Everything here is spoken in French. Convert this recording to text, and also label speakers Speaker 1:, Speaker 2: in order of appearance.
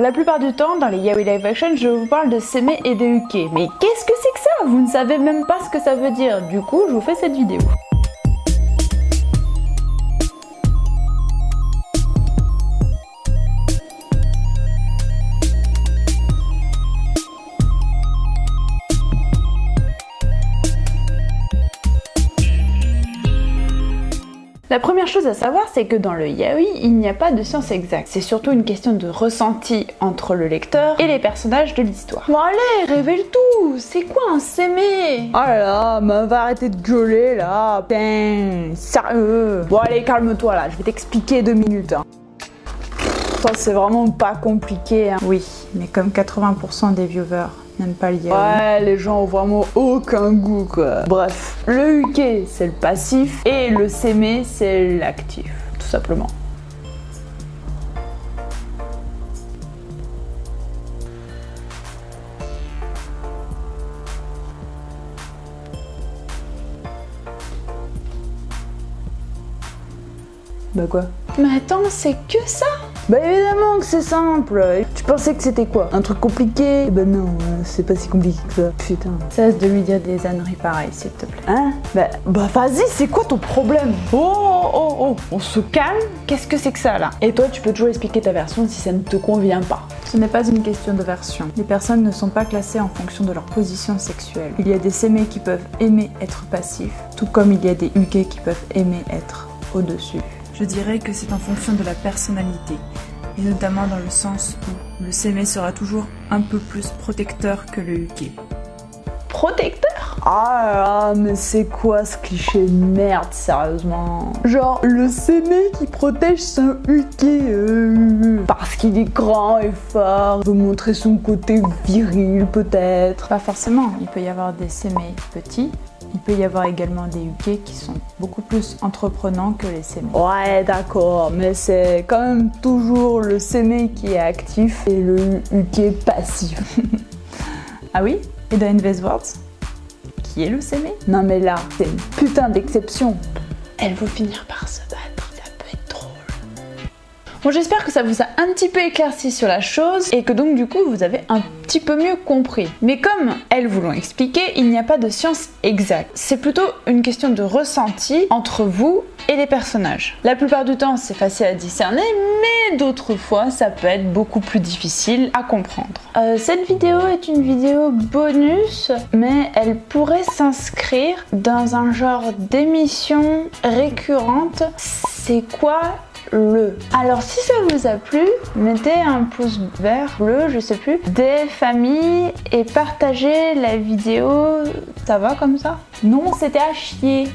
Speaker 1: La plupart du temps, dans les yaoi live action, je vous parle de seimei et de uke. Mais qu'est-ce que c'est que ça? Vous ne savez même pas ce que ça veut dire. Du coup, je vous fais cette vidéo. La première chose à savoir, c'est que dans le yaoi, il n'y a pas de science exacte. C'est surtout une question de ressenti entre le lecteur et les personnages de l'histoire. Bon allez, révèle tout. C'est quoi un seimei? Oh là là, mais va arrêter de gueuler là. Putain, sérieux. Bon allez, calme-toi là, je vais t'expliquer 2 minutes. Hein. Ça c'est vraiment pas compliqué. Hein. Oui, mais comme 80% des viewers n'aiment pas le yaoi. Ouais, les gens ont vraiment aucun goût quoi. Bref, le uke c'est le passif et le seimei c'est l'actif, tout simplement. Bah quoi? Mais attends, c'est que ça? Bah évidemment que c'est simple. Tu pensais que c'était quoi? Un truc compliqué? Bah non, c'est pas si compliqué que ça. Putain. Cesse de lui dire des âneries pareilles, s'il te plaît. Hein? Bah vas-y, c'est quoi ton problème? Oh, on se calme? Qu'est-ce que c'est que ça là? Et toi, tu peux toujours expliquer ta version si ça ne te convient pas. Ce n'est pas une question de version. Les personnes ne sont pas classées en fonction de leur position sexuelle. Il y a des seimei qui peuvent aimer être passifs, tout comme il y a des uke qui peuvent aimer être au-dessus.
Speaker 2: Je dirais que c'est en fonction de la personnalité, et notamment dans le sens où le seimei sera toujours un peu plus protecteur que le uke.
Speaker 1: Protecteur? Ah mais c'est quoi ce cliché de merde, sérieusement? Genre, le seimei qui protège son uke parce qu'il est grand et fort, veut montrer son côté viril peut-être.
Speaker 2: Pas forcément, il peut y avoir des seimei petits. Il peut y avoir également des uke qui sont beaucoup plus entreprenants que les seimei.
Speaker 1: Ouais, d'accord, mais c'est quand même toujours le seimei qui est actif et le uke passif.
Speaker 2: Ah oui? Et dans Invest Words, qui est le seimei?
Speaker 1: Non mais là, c'est une putain d'exception. Elle veut finir par se battre, ça peut être drôle. Bon, j'espère que ça vous a un petit peu éclairci sur la chose et que donc du coup vous avez un petit peu mieux compris. Mais comme elles vous l'ont expliqué, il n'y a pas de science exacte. C'est plutôt une question de ressenti entre vous et les personnages. La plupart du temps, c'est facile à discerner, mais d'autres fois, ça peut être beaucoup plus difficile à comprendre. Cette vidéo est une vidéo bonus, mais elle pourrait s'inscrire dans un genre d'émission récurrente. C'est quoi le? Alors si ça vous a plu, mettez un pouce vert, bleu, je sais plus, des familles et partagez la vidéo. Ça va comme ça? Non, c'était à chier.